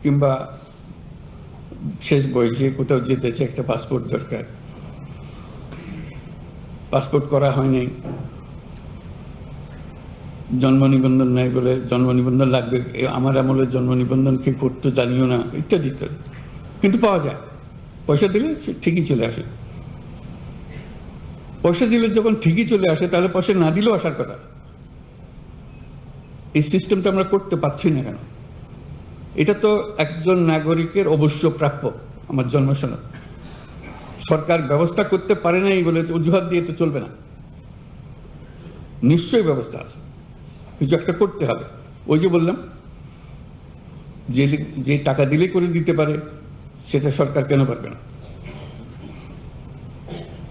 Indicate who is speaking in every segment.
Speaker 1: কিংবা শেষ বয়সে কোথাও যেতেছে, একটা পাসপোর্ট দরকার, পাসপোর্ট করা হয়নি, জন্ম নিবন্ধন নাই বলে জন্ম নিবন্ধন লাগবে, আমার আমলের জন্ম নিবন্ধন কি করতো জানিও না, ইত্যাদি ইত্যাদি। কিন্তু পাওয়া যায়, পয়সা দিলে ঠিকই চলে আসে। পয়সা দিলে যখন ঠিকই চলে আসে, তাহলে পয়সা না দিলেও আসার কথা। এই সিস্টেমটা আমরা করতে পারছি না কেন? এটা তো একজন নাগরিকের অবশ্য প্রাপ্য, আমার জন্ম সনদ। সরকার ব্যবস্থা করতে পারে নাই বলে অজুহাত দিয়ে তো চলবে না, নিশ্চয়ই ব্যবস্থা আছে, কিছু একটা করতে হবে। ওই যে বললাম, যে টাকা দিলে করে দিতে পারে, সেটা সরকার কেন পারবে না?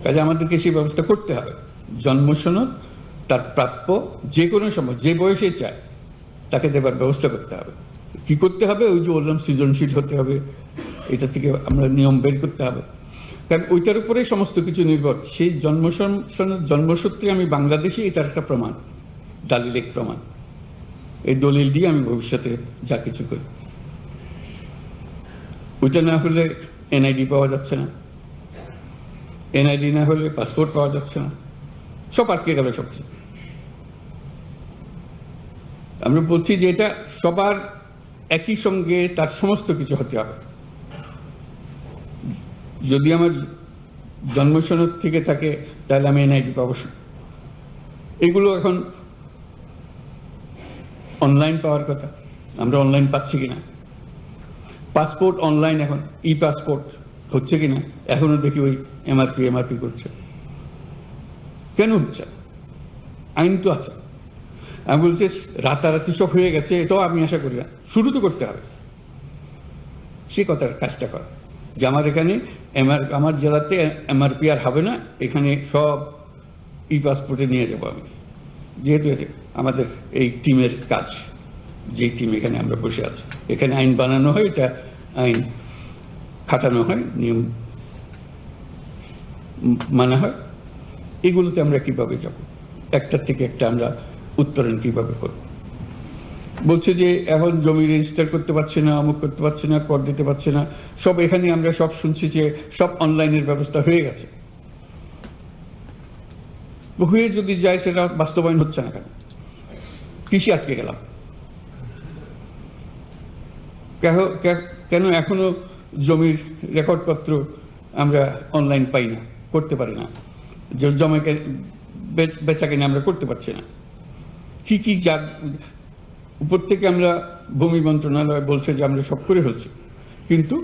Speaker 1: কাজে আমাদেরকে সেই ব্যবস্থা করতে হবে। জন্ম সনদ তার প্রাপ্য যে কোনো সময় যে বয়সে চায় তাকে দেবার ব্যবস্থা করতে হবে। কি করতে হবে? ওই যে বললাম, সৃজনশীল হতে হবে, এটা থেকে আমরা নিয়ম বের করতে হবে, কারণ ওইটার উপরেই সমস্ত কিছু নির্ভর। সেই জন্মসূত্রে আমি বাংলাদেশি, এটার একটা প্রমাণ, দালিলিক প্রমাণ। এই দলিল দিয়ে আমি ভবিষ্যতে যা কিছু করি। ওইটা না হলে এনআইডি পাওয়া যাচ্ছে না, এনআইডি না হলে পাসপোর্ট পাওয়া যাচ্ছে না, সব আটকে গেল সবকিছু। আমরা বলছি যে এটা সবার একই সঙ্গে তার সমস্ত কিছু হতে হবে। যদি আমার জন্ম সনদ থেকে থাকে, তাহলে আমি এনআইডি পাবো। এগুলো এখন অনলাইন পাওয়ার কথা, আমরা অনলাইন পাচ্ছি কিনা? পাসপোর্ট অনলাইন, এখন ই পাসপোর্ট হচ্ছে কিনা? এখনো দেখি ওই এমআরপি করছে। কেন হচ্ছে? আইন তো আছে। আমি বলছি রাতারাতি সব হয়ে গেছে, এটাও আমি আশা করি না। শুরু তো করতে হবে, সে কথার কাজটা করা, যে আমার এখানে আমার জেলাতে এমআরপি আর হবে না, এখানে সব ই পাসপোর্টে নিয়ে যাবো আমি। যেহেতু আমাদের এই টিমের কাজ, যে টিম এখানে আমরা বসে আছি, এখানে আইন বানানো হয়, এটা আইন খাটানো হয়, নিয়ম মানা হয়, এগুলোতে আমরা কিভাবে যাব? একটার থেকে একটা আমরা উত্তরণ কিভাবে করব? বলছে যে এখন জমি রেজিস্টার করতে পারছে না, অমুক করতে পারছে না, কর দিতে পারছে না, সব এখানে আমরা সব শুনছি যে সব অনলাইনের ব্যবস্থা হয়ে গেছে। হয়ে যদি যায়, সেটা বাস্তবায়ন হচ্ছে না কেন? কৃষি আটকে গেলাম কেন? এখনো জমির রেকর্ডপত্র আমরা অনলাইন পাই না, করতে পারি না, যে জমিকে বেচা কিনে আমরা করতে পারছি না। কি যার উপর থেকে আমরা, ভূমি মন্ত্রণালয় বলছে যে আমরা সব করে ফেলছি, কিন্তু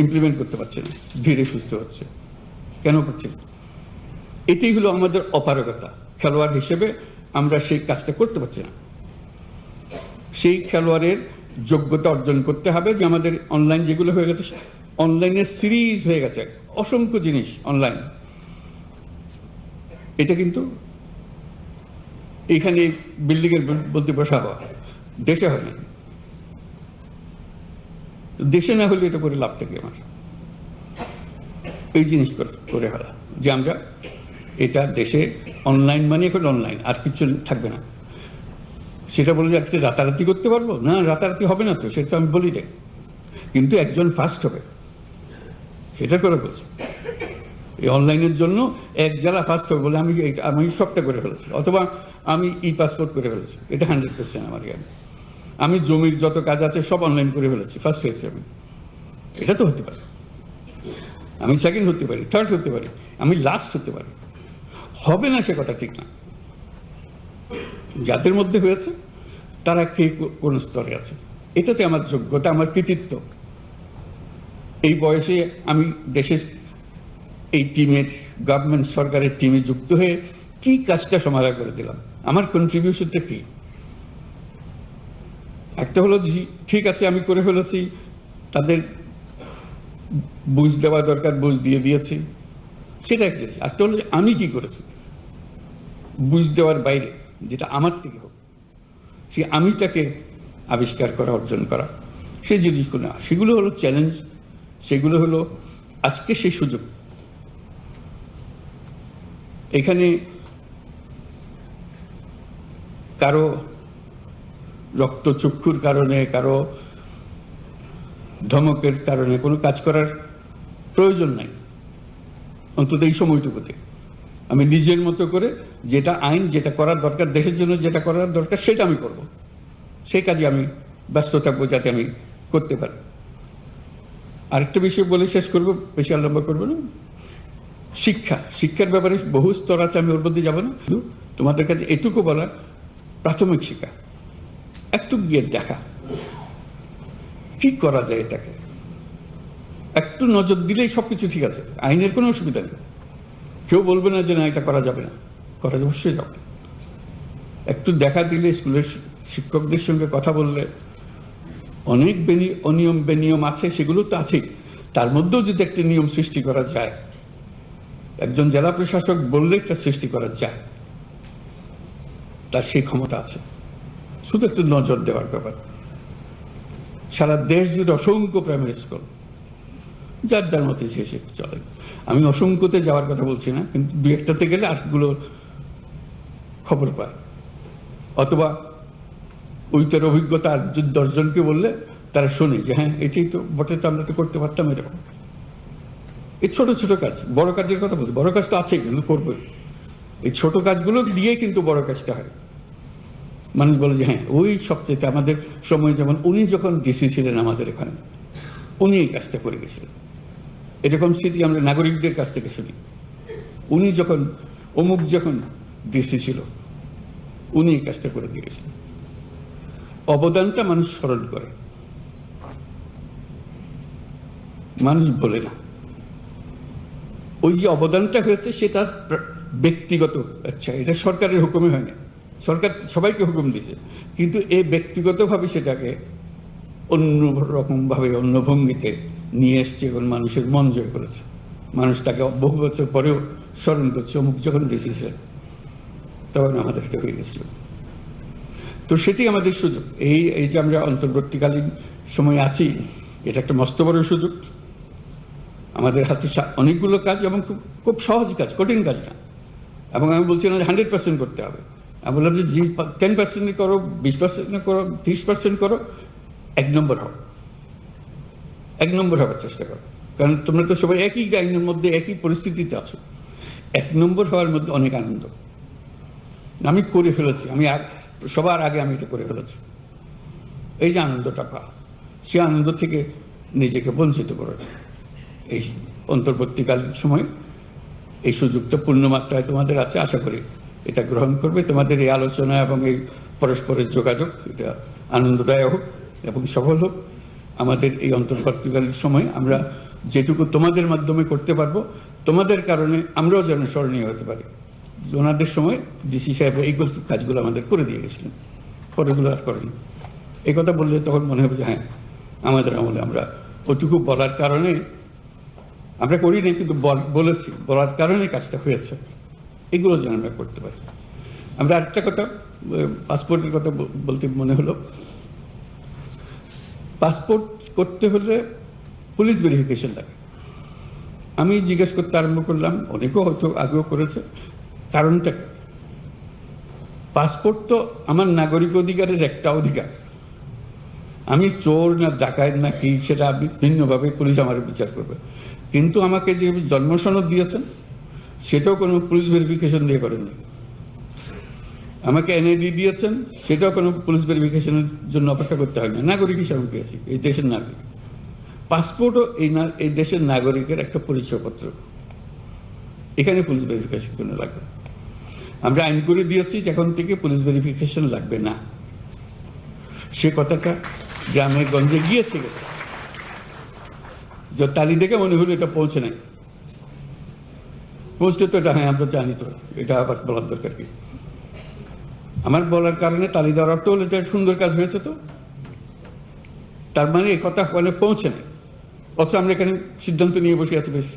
Speaker 1: ইমপ্লিমেন্ট করতে পারছি না, ধীরে সুস্থ হচ্ছে। কেন করছি? এটাই হলো আমাদের অপারগতা। খেলোয়াড় হিসেবে আমরা সেই কাজটা করতে পারছি না। সেই খেলোয়াড়ের যোগ্যতা অর্জন করতে হবে, যে আমাদের অনলাইন যেগুলো হয়ে গেছে, অনলাইনের সিরিজ হয়ে গেছে, অসংখ্য জিনিস অনলাইন। এটা কিন্তু এইখানে বিল্ডিং এর বলতে বসা হওয়া, দেশে হয় না। দেশে না হলে এটা করে লাভটা কি আমার? এই জিনিস করে ফেলা, যে আমরা এটা দেশে অনলাইন মানে এখন অনলাইন, আর কিছু থাকবে না। সেটা বলে যে আজকে রাতারাতি করতে পারবো না, রাতারাতি হবে না তো, সেটা আমি বলি না, কিন্তু একজন ফার্স্ট হবে, সেটা করে বলছি। এই অনলাইনের জন্য এক জেলা ফার্স্ট হবে বলে আমি সবটা করে ফেলেছি, অথবা আমি ই পাসপোর্ট করে ফেলেছি, এটা 100% আমার জ্ঞান। আমি জমির যত কাজ আছে সব অনলাইন করে ফেলেছি, ফার্স্ট হয়েছি আমি। এটা তো হতে পারে, আমি সেকেন্ড হতে পারি, থার্ড হতে পারি, আমি লাস্ট হতে পারি। হবে না সে কথা ঠিক না। যাদের মধ্যে হয়েছে তারা কে কোন স্তরে আছে, এটাতে আমার যোগ্যতা, আমার কৃতিত্ব। এই বয়সে আমি দেশের এই টিমের, গভর্নমেন্ট সরকারের টিমে যুক্ত হয়ে কি কাজটা সমাধান করে দিলাম, আমার কন্ট্রিবিউশনটা কি? একটা হলো ঠিক আছে আমি করে ফেলেছি, তাদের বুঝ দেওয়া দরকার, বুঝ দিয়ে দিয়েছি, সেটা এক জিনিস। একটা হলো আমি কি করেছি বুঝ দেওয়ার বাইরে, যেটা আমার থেকে হোক, সে আমিটাকে আবিষ্কার করা, অর্জন করা, সেই জিনিসগুলো না, সেগুলো হলো চ্যালেঞ্জ, সেগুলো হলো আজকে সেই সুযোগ। এখানে কারো রক্তচক্ষুর কারণে, কারো ধমকের কারণে কোনো কাজ করার প্রয়োজন নাই, অন্তত এই সময়টুকুতে। আমি নিজের মতো করে যেটা আইন, যেটা করার দরকার, দেশের জন্য যেটা করার দরকার, সেটা আমি করব। সেই কাজে আমি ব্যস্ত থাকবো, যাতে আমি করতে পারি। আরেকটা বিষয় বলে শেষ করবো, বেশি লম্বা করবো না। শিক্ষার ব্যাপারে বহু স্তর আছে, আমি ওর মধ্যে যাবো না। তোমাদের কাছে এটুকু বলা, প্রাথমিক শিক্ষা একটু গিয়ে দেখা কি করা যায়, এটাকে একটু নজর দিলেই সবকিছু ঠিক আছে, আইনের কোনো অসুবিধা নেই। কেউ বলবে না যে না এটা করা যাবে না, করা অবশ্যই যাবে। একটু দেখা দিলে, স্কুলের শিক্ষকদের সঙ্গে কথা বললে, অনেক অনিয়ম বেনিয়ম আছে, সেগুলো তো আছেই, তার মধ্যেও যদি একটা নিয়ম সৃষ্টি করা যায়, একজন জেলা প্রশাসক বললে একটা সৃষ্টি করা যায়, তার সেই ক্ষমতা আছে। শুধু একটু নজর দেওয়ার ব্যাপার। সারা দেশ জুড়ে অসংখ্য প্রাইমারি স্কুল, যার যার মতে সে চলে। আমি অসংখ্যতে যাওয়ার কথা বলছি না, কিন্তু দু একটাতে গেলে আরগুলো খবর পায়, অথবা ওইটার অভিজ্ঞতা আর 10 জনকে বললে তারা শোনে যে হ্যাঁ এটাই তো বটে, তো আমরা তো করতে পারতাম এরকম। এই ছোট ছোট কাজ, বড় কাজের কথা বলছি, বড় কাজ তো আছেই, কিন্তু করবোই। এই ছোট কাজগুলো দিয়েই কিন্তু বড় কাজটা হয়। মানুষ বলে যে হ্যাঁ ওই সবচেয়ে, আমাদের সময় যেমন উনি যখন ডিসি ছিলেন আমাদের এখানে, উনি এই কাজটা করে গেছিলেন। এরকম স্মৃতি আমরা নাগরিকদের কাছ থেকে শুনি। উনি যখন অমুক যখন ডিসি ছিল, উনি এই কাজটা করে দিয়ে গেছিলেন। অবদানটা মানুষ স্মরণ করে, মানুষ বলে না। ওই যে অবদানটা হয়েছে সেটা ব্যক্তিগত, আচ্ছা এটা সরকারের হুকুমে হয় না, সরকার সবাইকে হুকুম দিছে, কিন্তু এই ব্যক্তিগতভাবে সেটাকে অন্যরকম ভাবে, অন্য ভঙ্গিতে নিয়ে এসছে এবং মানুষের মন জয় করেছে। মানুষ তাকে বহু বছর পরেও স্মরণ করছে, অমুক যখন ডিসিশন তখন আমাদের এটা হয়ে গেছিল। তো সেটি আমাদের সুযোগ। এই যে আমরা অন্তর্বর্তীকালীন সময় আছি, এটা একটা মস্ত বড় সুযোগ। আমাদের হাতে অনেকগুলো কাজ, এবং খুব সহজ কাজ, কঠিন কাজ না। এবং আমি বলছি না 100% করতে হবে, আমি বললাম যে 10% করো, 20% করো, 30% করো, 1 নম্বর হও, 1 নম্বর হওয়ার চেষ্টা করো। কারণ তোমরা তো সবাই একই আইনের মধ্যে, একই পরিস্থিতিতে আছো। 1 নম্বর হওয়ার মধ্যে অনেক আনন্দ। আমি করে ফেলেছি, আমি সবার আগে আমি এটা করে ফেলেছি। এই যে আনন্দটা পাওয়া, সে আনন্দ থেকে নিজেকে বঞ্চিত করে। এই অন্তর্বর্তীকালীন সময় এই সুযোগটা পূর্ণমাত্রায় তোমাদের আছে, আশা করি এটা গ্রহণ করবে। তোমাদের এই আলোচনা এবং এই পরস্পরের যোগাযোগ, এটা আনন্দদায়ক হোক এবং সফল হোক। আমাদের এই অন্তর্বর্তীকালীন সময় আমরা যেটুকু তোমাদের মাধ্যমে করতে পারবো, তোমাদের কারণে আমরাও যেন স্মরণীয় হতে পারি। ওনাদের সময় ডিসি সাহেব এই কাজগুলো আমাদের করে দিয়ে গেছিলেন, পরেগুলো আর করেনি। এই কথা বললে তখন মনে হবে যে হ্যাঁ আমাদের আমলে আমরা ওটুকু বলার কারণে, আমরা করি নাই কিন্তু বলেছি, বলার কারণে কাজটা হয়েছে। এগুলো যেন আমরা করতে পারি। আমরা আরেকটা কথা, পাসপোর্টের কথা বলতে মনে হলো, পাসপোর্ট করতে হলে পুলিশ ভেরিফিকেশন লাগে। আমি জিজ্ঞেস করতে আরম্ভ করলাম, অনেকেও হয়তো আগেও করেছে, কারণটা কি? পাসপোর্ট তো আমার নাগরিক অধিকারের একটা অধিকার। আমি চোর না ডাকাত না কি, সেটা ভিন্নভাবে পুলিশ আমার বিচার করবে, কিন্তু আমাকে যে জন্ম সনদ দিয়েছেন সেটাও কোনো পুলিশ ভেরিফিকেশন দিয়ে করেননি। আমাকে এনআইডি দিয়েছেন, সেটাও কোনো পুলিশ ভেরিফিকেশনের জন্য অপেক্ষা করতে হয় না, নাগরিক হিসাবে পেয়েছি, এই দেশের নাগরিক। পাসপোর্টও এই দেশের নাগরিকের একটা পরিচয়পত্র, এখানে পুলিশ ভেরিফিকেশন জন্য লাগবে। আমরা আইন করে দিয়েছি এখন থেকে পুলিশ ভেরিফিকেশন লাগবে না। সে কথাটা গ্রামে গঞ্জে গিয়েছে, যে তালি দেখে মনে হলো এটা পৌঁছে নাই, পৌঁছতে তো এটা হ্যাঁ আমরা জানি, তো এটা আবার বলার দরকার কি? আমার বলার কারণে তালি দেওয়ার অর্থ হলো যে সুন্দর কাজ হয়েছে, তো তার মানে এই কথা পৌঁছে নেই, অথচ আমরা এখানে সিদ্ধান্ত নিয়ে বসে আছি বেশ